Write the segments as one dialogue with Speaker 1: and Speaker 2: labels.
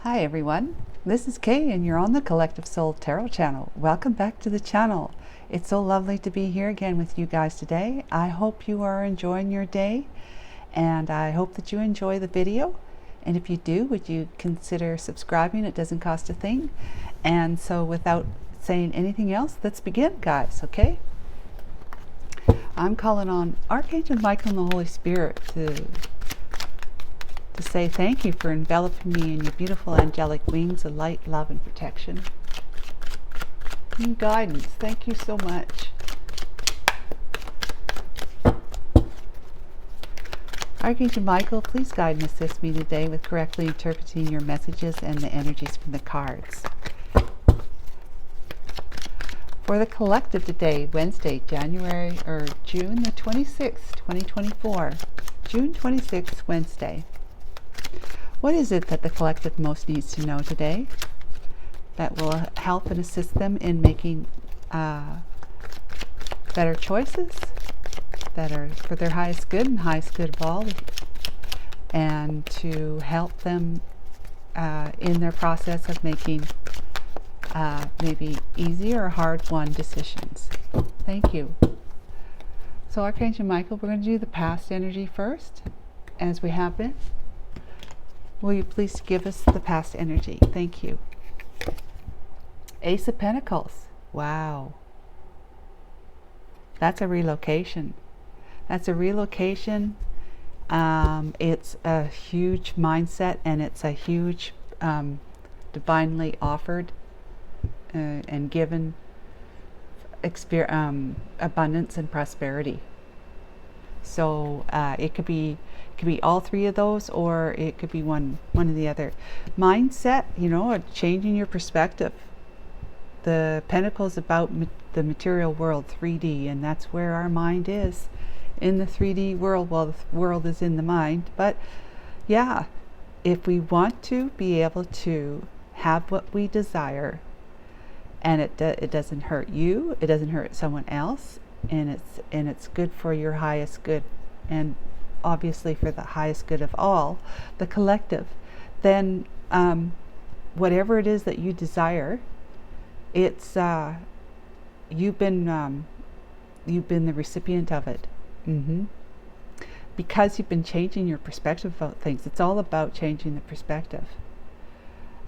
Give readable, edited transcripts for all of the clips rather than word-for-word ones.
Speaker 1: Hi everyone, this is Kay and you're on the Collective Soul Tarot channel. Welcome back to the channel. It's so lovely to be here again with you guys today. I hope you are enjoying your day and I hope that you enjoy the video. And if you do, would you consider subscribing? It doesn't cost a thing. And so without saying anything else, let's begin, guys, okay? I'm calling on Archangel Michael and the Holy Spirit to say thank you for enveloping me in your beautiful angelic wings of light, love, and protection. And guidance. Thank you so much. Archangel Michael, please guide and assist me today with correctly interpreting your messages and the energies from the cards. For the collective today, Wednesday, June the 26th, 2024. June 26th, Wednesday. What is it that the collective most needs to know today that will help and assist them in making better choices that are for their highest good and highest good of all, and to help them in their process of making maybe easy or hard-won decisions? Thank you. So Archangel Michael, we're going to do the past energy first, as we have been. Will you please give us the past energy? Thank you. Ace of Pentacles. Wow. That's a relocation. That's a relocation. It's a huge mindset, and it's a huge divinely offered and given abundance and prosperity. So it could be all three of those, or it could be one or the other. Mindset, changing your perspective. The Pentacle is about the material world, 3D, and that's where our mind is, in the 3D world. Well, the world is in the mind, but yeah, if we want to be able to have what we desire, and it doesn't hurt you, it doesn't hurt someone else, and it's good for your highest good, and obviously for the highest good of all, the collective, then whatever it is that you desire, it's you've been the recipient of it, because you've been changing your perspective about things. It's all about changing the perspective.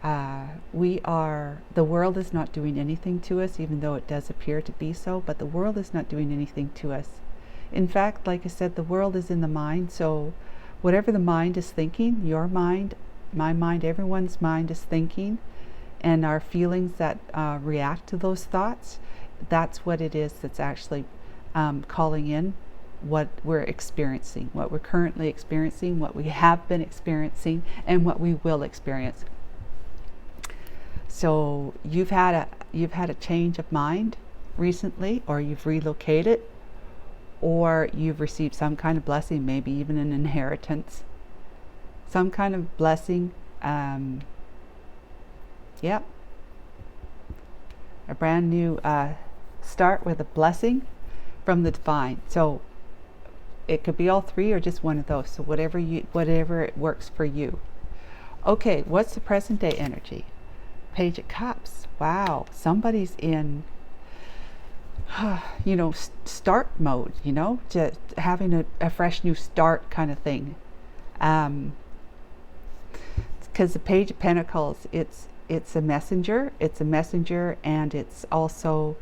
Speaker 1: The world is not doing anything to us, even though it does appear to be so, but the world is not doing anything to us. In fact, like I said, the world is in the mind, so whatever the mind is thinking, your mind, my mind, everyone's mind is thinking, and our feelings that react to those thoughts, that's what it is that's actually calling in what we're experiencing, what we're currently experiencing, what we have been experiencing, and what we will experience. So you've had a change of mind recently, or you've relocated, or you've received some kind of blessing, maybe even an inheritance, some kind of blessing. Yep, a brand new start with a blessing from the divine. So it could be all three or just one of those. So whatever it works for you. Okay, what's the present day energy? Page of Cups. Wow, somebody's in start mode, just having a fresh new start kind of thing, because the Page of Pentacles, it's a messenger, and it's also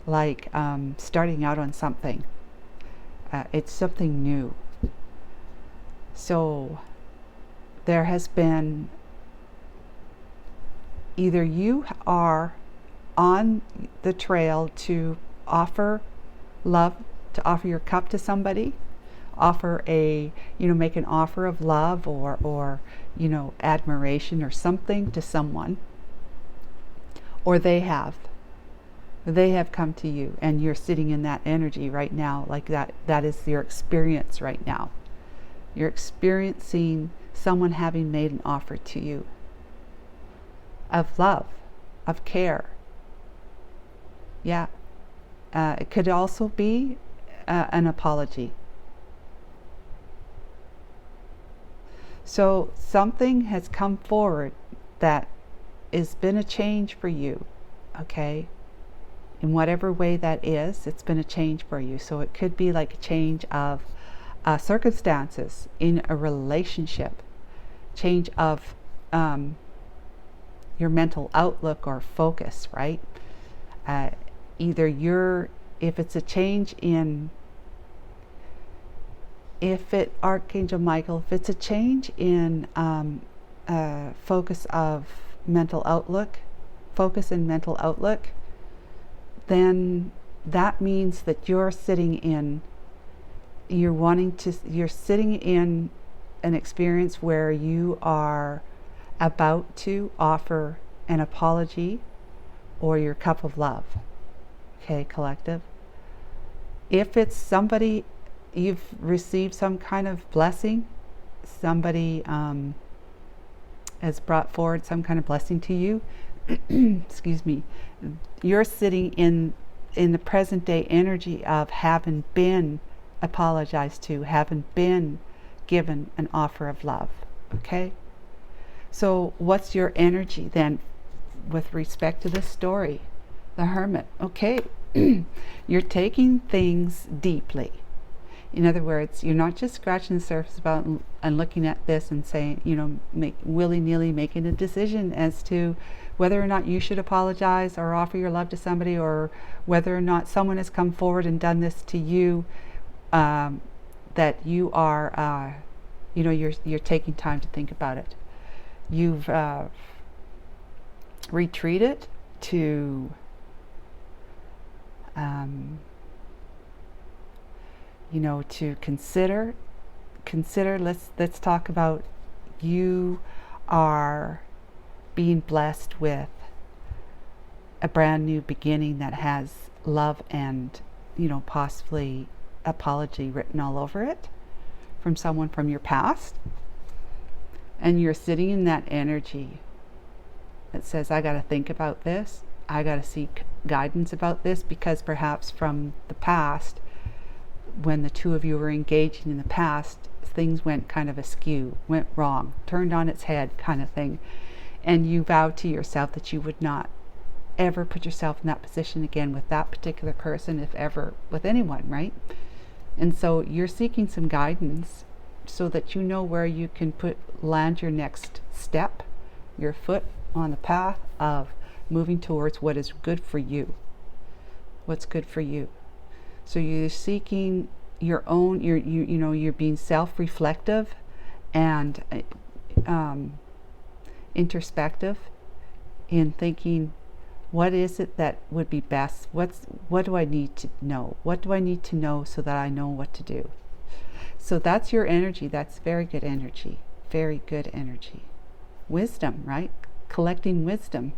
Speaker 1: like starting out on something. It's something new. So there has been, either you are on the trail to offer love, to offer your cup to somebody, make an offer of love or admiration or something to someone, or they have come to you and you're sitting in that energy right now, like that is your experience right now. You're experiencing someone having made an offer to you of love, of care. Yeah. It could also be an apology. So something has come forward that has been a change for you, okay? In whatever way that is, it's been a change for you. So it could be like a change of circumstances in a relationship, change of your mental outlook or focus, right? If it's a change in, Archangel Michael, if it's a change in focus of mental outlook, then that means that you're sitting in an experience where you are about to offer an apology or your cup of love. Okay, collective. If it's somebody, you've received some kind of blessing, somebody has brought forward some kind of blessing to you, excuse me, you're sitting in the present day energy of having been apologized to, having been given an offer of love. Okay? So what's your energy then with respect to this story? The Hermit. Okay, you're taking things deeply. In other words, you're not just scratching the surface about and looking at this and saying, willy-nilly making a decision as to whether or not you should apologize or offer your love to somebody, or whether or not someone has come forward and done this to you, that you are, you're taking time to think about it. You've retreated to to consider, let's talk about, you are being blessed with a brand new beginning that has love and, possibly apology written all over it from someone from your past. And you're sitting in that energy that says, I got to think about this. I got to seek guidance about this, because perhaps from the past, when the two of you were engaging in the past, things went kind of askew, went wrong, turned on its head kind of thing. And you vowed to yourself that you would not ever put yourself in that position again with that particular person, if ever with anyone, right? And so you're seeking some guidance so that you know where you can land your next step, your foot on the path of moving towards what is good for you. What's good for you. So you're seeking your own, you're being self-reflective and introspective in thinking, what is it that would be best? What do I need to know? What do I need to know so that I know what to do? So that's your energy. That's very good energy. Very good energy. Wisdom, right? Collecting wisdom,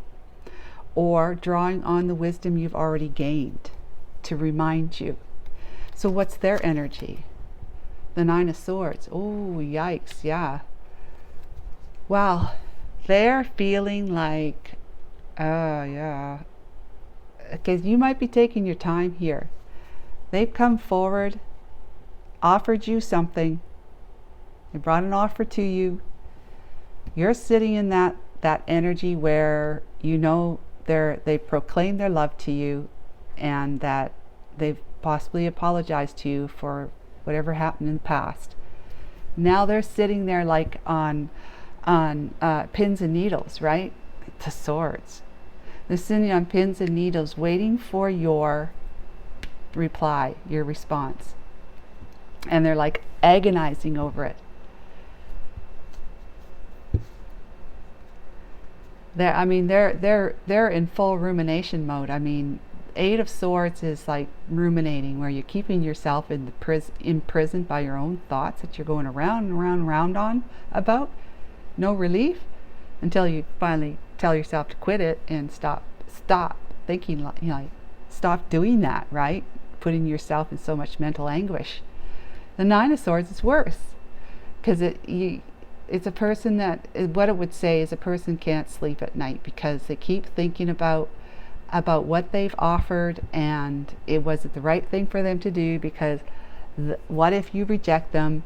Speaker 1: or drawing on the wisdom you've already gained to remind you. So what's their energy? The Nine of Swords. Oh, yikes, yeah. Wow, they're feeling like, yeah. Okay, you might be taking your time here. They've come forward, offered you something. They brought an offer to you. You're sitting in that energy where they proclaim their love to you, and that they've possibly apologized to you for whatever happened in the past. Now they're sitting there like on pins and needles, right? The Swords. They're sitting on pins and needles waiting for your reply, your response. And they're like agonizing over it. They're in full rumination mode. I mean, Eight of Swords is like ruminating, where you're keeping yourself imprisoned by your own thoughts that you're going around and around and around on about. No relief until you finally tell yourself to quit it and stop thinking, stop doing that, right? Putting yourself in so much mental anguish. The Nine of Swords is worse, because it's a person that, what it would say is, a person can't sleep at night because they keep thinking about what they've offered, and was it the right thing for them to do, because what if you reject them,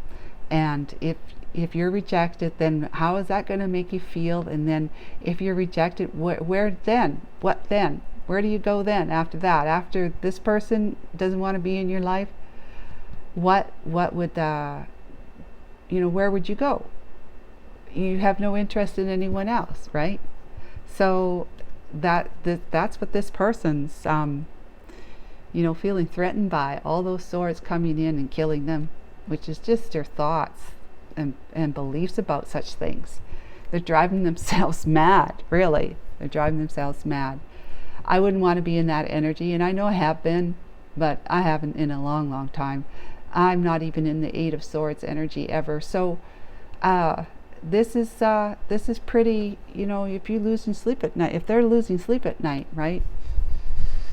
Speaker 1: and if if you're rejected, then how is that going to make you feel? And then if you're rejected, where then? What then? Where do you go then after that? After this person doesn't want to be in your life, what would where would you go? You have no interest in anyone else, right? So that's what this person's feeling threatened by, all those swords coming in and killing them, which is just their thoughts and beliefs about such things. They're driving themselves mad, really. They're driving themselves mad. I wouldn't want to be in that energy, and I know I have been, but I haven't in a long, long time. I'm not even in the Eight of Swords energy ever. So this is pretty, if you're losing sleep at night, if they're losing sleep at night, right?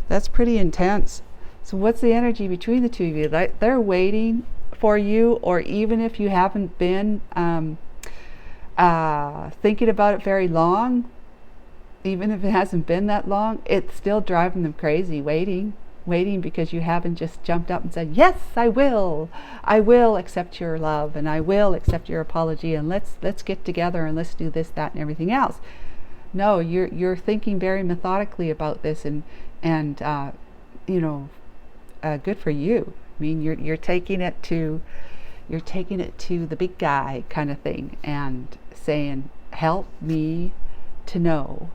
Speaker 1: That's pretty intense. So what's the energy between the two of you? They're waiting for you, or even if you haven't been thinking about it very long, even if it hasn't been that long, it's still driving them crazy, waiting because you haven't just jumped up and said, yes, I will accept your love, and I will accept your apology, and let's get together and let's do this, that, and everything else. No, you're thinking very methodically about this, and good for you. I mean, you're taking it to the big guy kind of thing, and saying, help me to know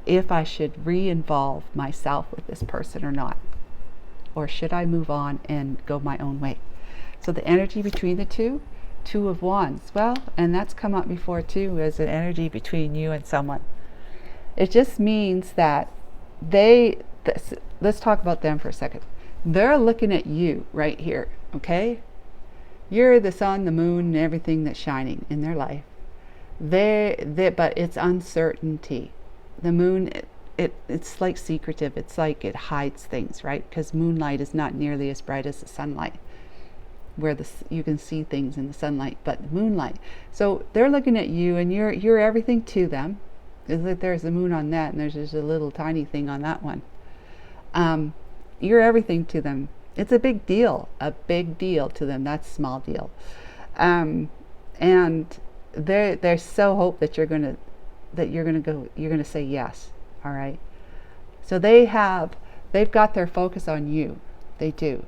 Speaker 1: if I should re-involve myself with this person or not, or should I move on and go my own way. So the energy between the two of Wands, well, and that's come up before too, as an energy between you and someone. It just means that let's talk about them for a second. They're looking at you right here, okay? You're the sun, the moon, and everything that's shining in their life. But it's uncertainty. The moon, it's like secretive. It's like it hides things, right? Because moonlight is not nearly as bright as the sunlight, where you can see things in the sunlight, but moonlight. So they're looking at you, and you're everything to them. There's the moon on that, and there's just a little tiny thing on that one. You're everything to them. It's a big deal to them. That's a small deal. And they so hope that you're gonna say yes. All right. So they've got their focus on you. They do.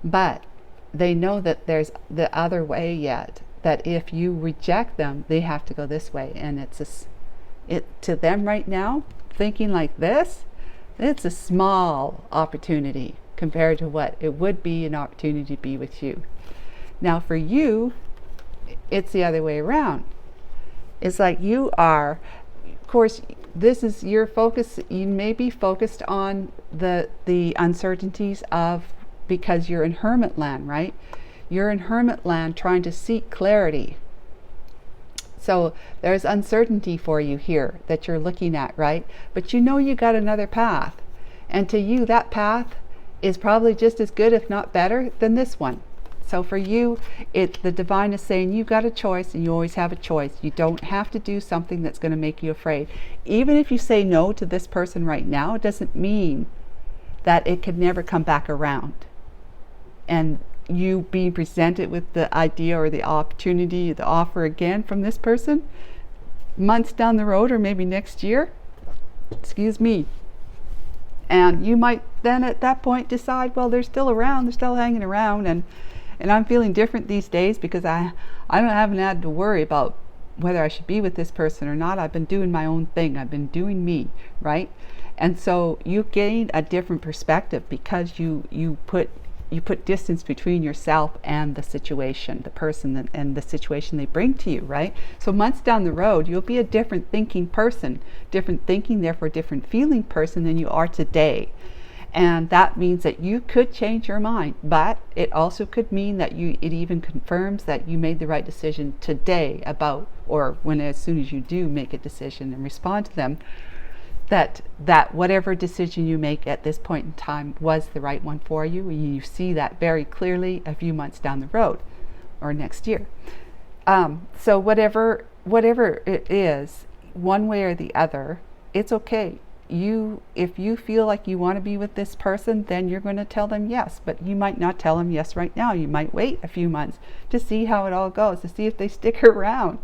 Speaker 1: But they know that there's the other way yet, that if you reject them, they have to go this way. And to them right now, thinking like this, it's a small opportunity compared to what it would be an opportunity to be with you. Now for you, it's the other way around. It's like you are, of course, this is your focus. You may be focused on the uncertainties because you're in hermit land, right? You're in hermit land trying to seek clarity. So there's uncertainty for you here that you're looking at, right? But you know you got another path. And to you, that path is probably just as good, if not better, than this one. So for you, the divine is saying you've got a choice, and you always have a choice. You don't have to do something that's going to make you afraid. Even if you say no to this person right now, it doesn't mean that it could never come back around. And you being presented with the idea or the opportunity, the offer again from this person, months down the road, or maybe next year, and you might then at that point decide, well, they're still around, they're still hanging around, and I'm feeling different these days because I haven't had to worry about whether I should be with this person or not. I've been doing my own thing. I've been doing me, right? And so you gain a different perspective because you put distance between yourself and the situation, the person and the situation they bring to you, right? So months down the road, you'll be a different thinking person, different thinking, therefore different feeling person than you are today. And that means that you could change your mind, but it also could mean that it even confirms that you made the right decision today about, or as soon as you do make a decision and respond to them, that whatever decision you make at this point in time was the right one for you. And you see that very clearly a few months down the road or next year. So whatever it is, one way or the other, it's okay. if you feel like you want to be with this person, then you're going to tell them yes, but you might not tell them yes right now. You might wait a few months to see how it all goes, to see if they stick around,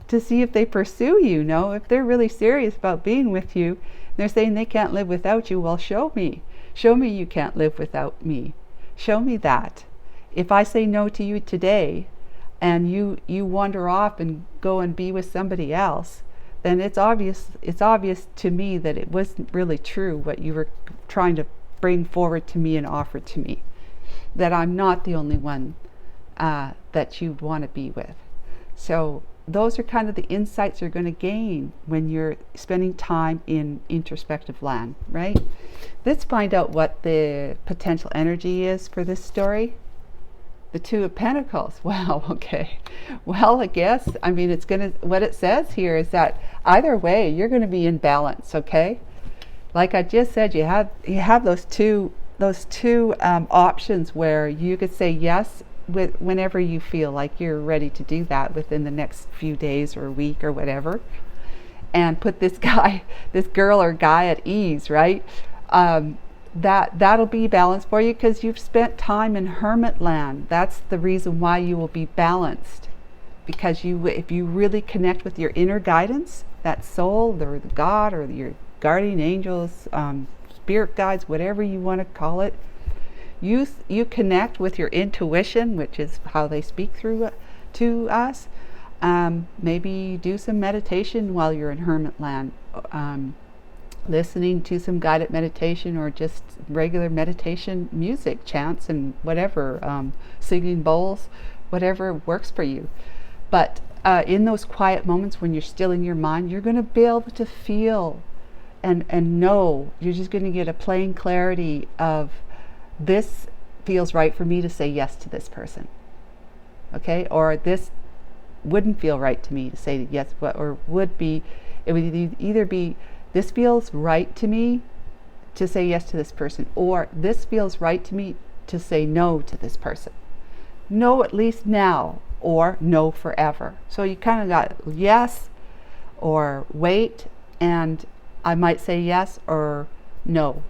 Speaker 1: to see if they pursue you. No, if they're really serious about being with you, they're saying they can't live without you. Well, show me you can't live without me. Show me that. If I say no to you today and you wander off and go and be with somebody else, then it's obvious to me that it wasn't really true what you were trying to bring forward to me and offer to me, that I'm not the only one that you want to be with. So those are kind of the insights you're going to gain when you're spending time in introspective land, right? Let's find out what the potential energy is for this story. The Two of Pentacles. Wow, okay. Well, I guess, I mean, what it says here is that either way, you're going to be in balance, okay? Like I just said, you have those two options where you could say yes whenever you feel like you're ready to do that within the next few days or a week or whatever, and put this girl or guy at ease, right? That'll be balanced for you because you've spent time in hermit land. That's the reason why you will be balanced, because if you really connect with your inner guidance, that soul or the God or your guardian angels, spirit guides, whatever you want to call it, you connect with your intuition, which is how they speak through to us. Maybe do some meditation while you're in hermit land. Listening to some guided meditation or just regular meditation music, chants and whatever, singing bowls, whatever works for you. But in those quiet moments when you're still in your mind, you're going to be able to feel and know. You're just going to get a plain clarity of, this feels right for me to say yes to this person, okay? Or this wouldn't feel right to me to say yes, or would be, it would either be, this feels right to me to say yes to this person, or this feels right to me to say no to this person. No, at least now, or no forever. So you kind of got yes or wait, and I might say yes or no.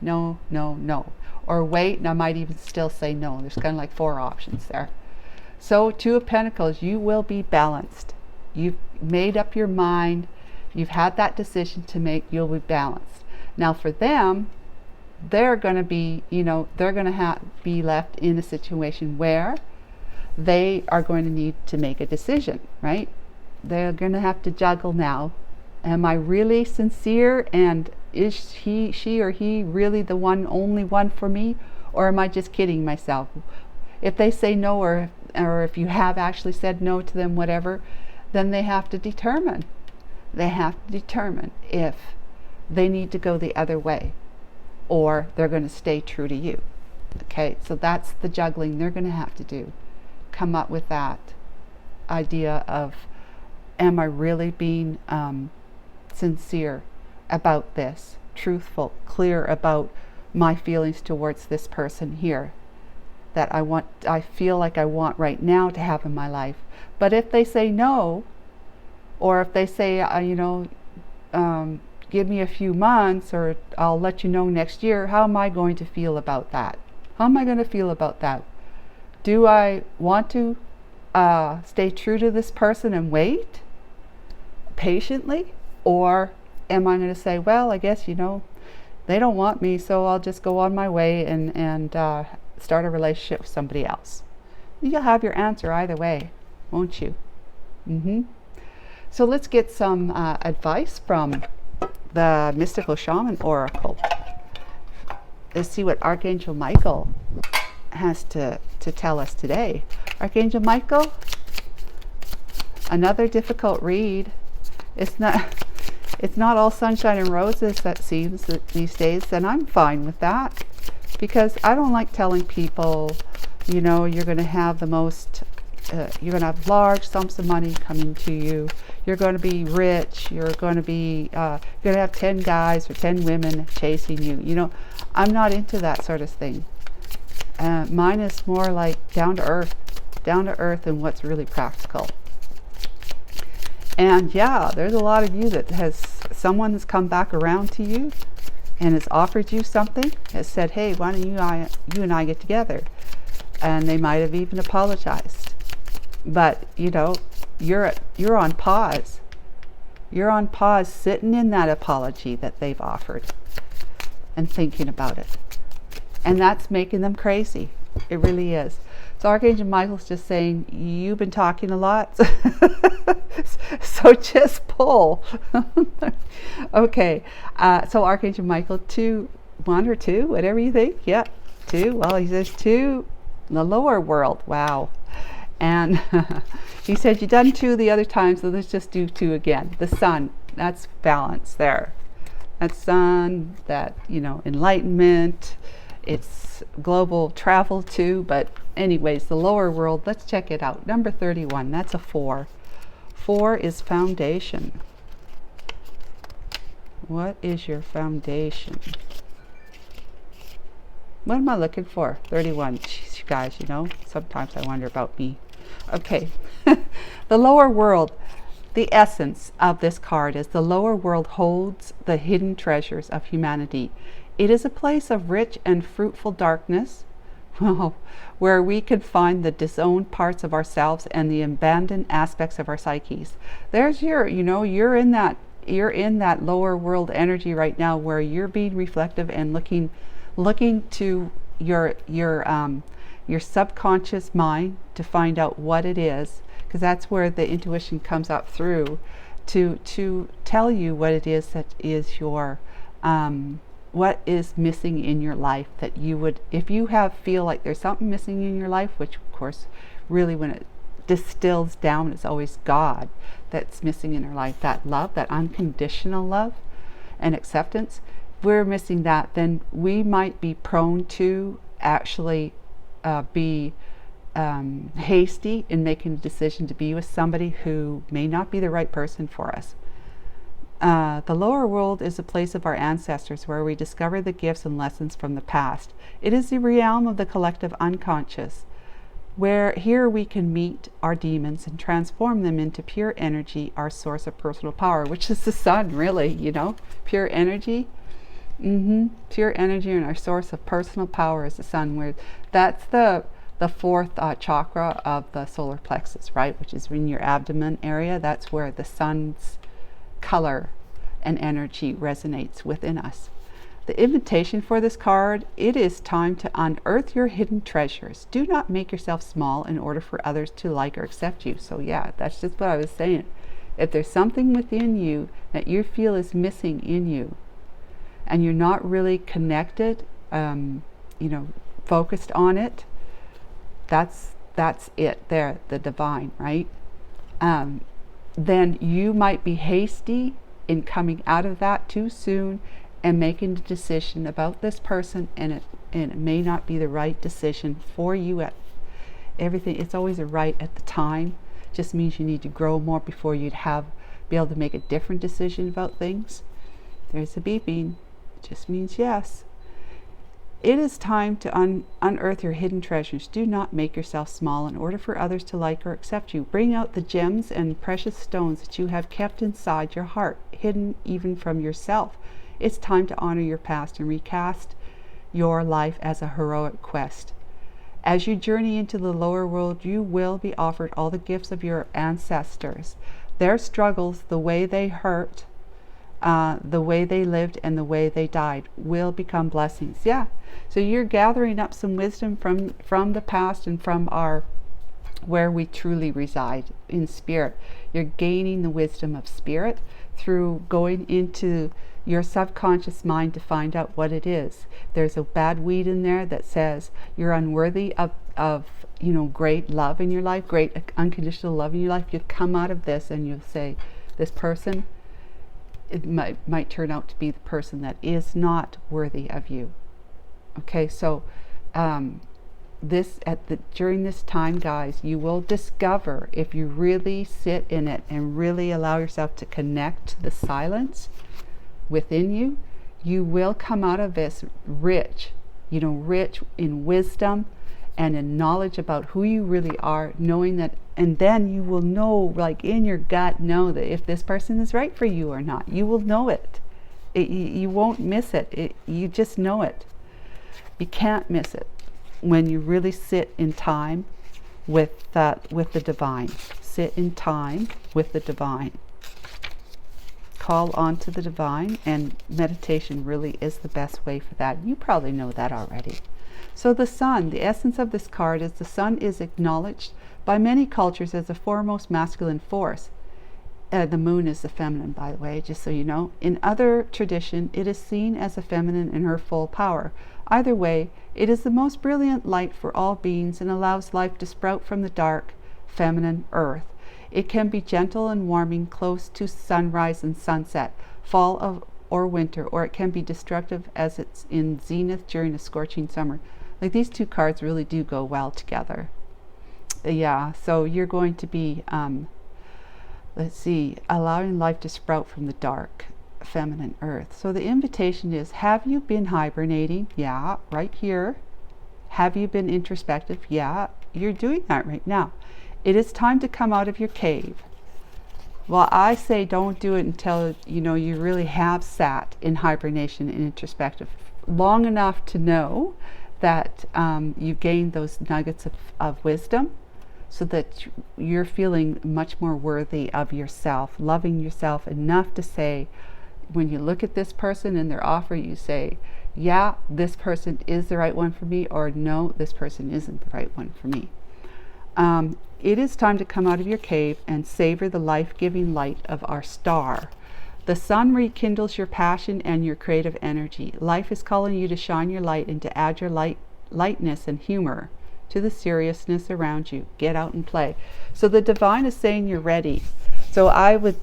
Speaker 1: No, no, no. Or wait, and I might even still say no. There's kind of like 4 options there. So Two of Pentacles, you will be balanced. You've made up your mind. You've had that decision to make. You'll be balanced. Now for them, they're going to be, they're going to be left in a situation where they are going to need to make a decision, right? They're going to have to juggle now. Am I really sincere, and is she or he really the only one for me, or am I just kidding myself? If they say no, or if you have actually said no to them, whatever, then they have to determine. They have to determine if they need to go the other way, or they're going to stay true to you. Okay, so that's the juggling they're going to have to do. Come up with that idea of, am I really being sincere about this, truthful, clear about my feelings towards this person here that I feel like I want right now to have in my life. But if they say no, or if they say, give me a few months, or I'll let you know next year, how am I going to feel about that? How am I going to feel about that? Do I want to stay true to this person and wait patiently? Or am I going to say, well, I guess, they don't want me, so I'll just go on my way and start a relationship with somebody else? You'll have your answer either way, won't you? So let's get some advice from the Mystical Shaman Oracle. Let's see what Archangel Michael has to tell us today. Archangel Michael, another difficult read. It's not all sunshine and roses, that seems, these days, and I'm fine with that, because I don't like telling people, you're going to have the most, you're going to have large sums of money coming to you, you're going to be rich, you're going to have 10 guys or 10 women chasing you. I'm not into that sort of thing. Mine is more like down to earth and what's really practical. And yeah, there's a lot of you that has someone has come back around to you and has offered you something, has said, hey, why don't you and I get together? And they might have even apologized. But, you know, you're on pause. You're on pause, sitting in that apology that they've offered and thinking about it. And that's making them crazy. It really is. So Archangel Michael's just saying, you've been talking a lot, so just pull. Okay, so Archangel Michael, 2, 1 or 2, whatever you think. Yeah, 2. Well, he says 2, the lower world. Wow. And he said, you've done 2 the other time, so let's just do 2 again. The sun, that's balance there. That sun, that, you know, enlightenment. It's global travel too, but anyways, the lower world, let's check it out. Number 31, that's a 4. 4 is foundation. What is your foundation? What am I looking for? 31. Jeez, you guys, you know, sometimes I wonder about me. Okay, the lower world. The essence of this card is the lower world holds the hidden treasures of humanity. It is a place of rich and fruitful darkness, where we can find the disowned parts of ourselves and the abandoned aspects of our psyches. There's your, you know, you're in that lower world energy right now, where you're being reflective and looking to your subconscious mind to find out what it is, because that's where the intuition comes up through to tell you what it is that is your what is missing in your life, that you would, if you feel like there's something missing in your life, which of course really when it distills down, it's always God that's missing in our life, that love, that unconditional love and acceptance. If we're missing that, then we might be prone to actually be hasty in making a decision to be with somebody who may not be the right person for us. The lower world is a place of our ancestors, where we discover the gifts and lessons from the past. It is the realm of the collective unconscious, where here we can meet our demons and transform them into pure energy, our source of personal power, which is the sun, really, you know, pure energy. Pure energy, and our source of personal power is the sun, where that's the 4th chakra of the solar plexus, right, which is in your abdomen area. That's where the sun's color and energy resonates within us. The invitation for this card, it is time to unearth your hidden treasures. Do not make yourself small in order for others to like or accept you. So yeah, that's just what I was saying. If there's something within you that you feel is missing in you, and you're not really connected, you know, focused on it, that's it there, the divine, right? Then you might be hasty in coming out of that too soon and making a decision about this person, and it may not be the right decision for you at everything. It's always a right at the time. Just means you need to grow more before you'd be able to make a different decision about things. There's a beeping. It just means yes. It is time to unearth your hidden treasures. Do not make yourself small in order for others to like or accept you. Bring out the gems and precious stones that you have kept inside your heart, hidden even from yourself. It's time to honor your past and recast your life as a heroic quest. As you journey into the lower world, you will be offered all the gifts of your ancestors. Their struggles, the way they hurt, the way they lived, and the way they died will become blessings. Yeah. So you're gathering up some wisdom from the past and from where we truly reside in spirit. You're gaining the wisdom of spirit through going into your subconscious mind to find out what it is. There's a bad weed in there that says you're unworthy of you know, great love in your life, great unconditional love in your life. You'll come out of this and you'll say, this person, it might turn out to be the person that is not worthy of you. Okay, so during this time, guys, you will discover, if you really sit in it and really allow yourself to connect to the silence within you, you will come out of this rich, you know, rich in wisdom and a knowledge about who you really are, knowing that, and then you will know, like in your gut, know that if this person is right for you or not. You will know it. You won't miss it. You just know it. You can't miss it when you really sit in time with the divine. Sit in time with the divine. Call on to the divine, and meditation really is the best way for that. You probably know that already. So the sun, the essence of this card is the sun is acknowledged by many cultures as a foremost masculine force. The moon is the feminine, by the way, just so you know. In other tradition, it is seen as a feminine in her full power. Either way, it is the most brilliant light for all beings and allows life to sprout from the dark, feminine earth. It can be gentle and warming close to sunrise and sunset, fall or winter, or it can be destructive as it's in zenith during a scorching summer. Like, these two cards really do go well together. Yeah, so you're going to be, let's see, allowing life to sprout from the dark, feminine earth. So the invitation is, have you been hibernating? Yeah, right here. Have you been introspective? Yeah, you're doing that right now. It is time to come out of your cave. Well, I say don't do it until you really have sat in hibernation and introspective long enough to know that you've gained those nuggets of wisdom, so that you're feeling much more worthy of yourself, loving yourself enough to say, when you look at this person and their offer, you say, yeah, this person is the right one for me, or no, this person isn't the right one for me. It is time to come out of your cave and savor the life-giving light of our star. The sun rekindles your passion and your creative energy. Life is calling you to shine your light and to add your lightness and humor to the seriousness around you. Get out and play. So the divine is saying you're ready. So I would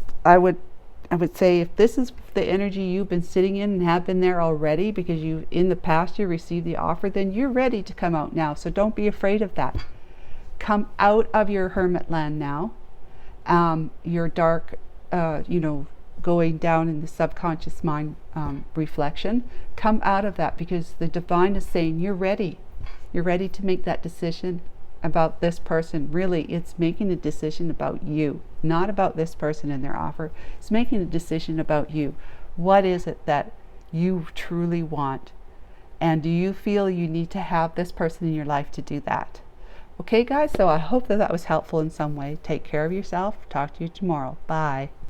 Speaker 1: say, if this is the energy you've been sitting in and have been there already because you in the past you received the offer, then you're ready to come out now. So don't be afraid of that. Come out of your hermit land now. Your dark, going down in the subconscious mind reflection. Come out of that, because the divine is saying you're ready. You're ready to make that decision about this person. Really, it's making a decision about you, not about this person and their offer. It's making a decision about you. What is it that you truly want? And do you feel you need to have this person in your life to do that? Okay, guys, so I hope that was helpful in some way. Take care of yourself. Talk to you tomorrow. Bye.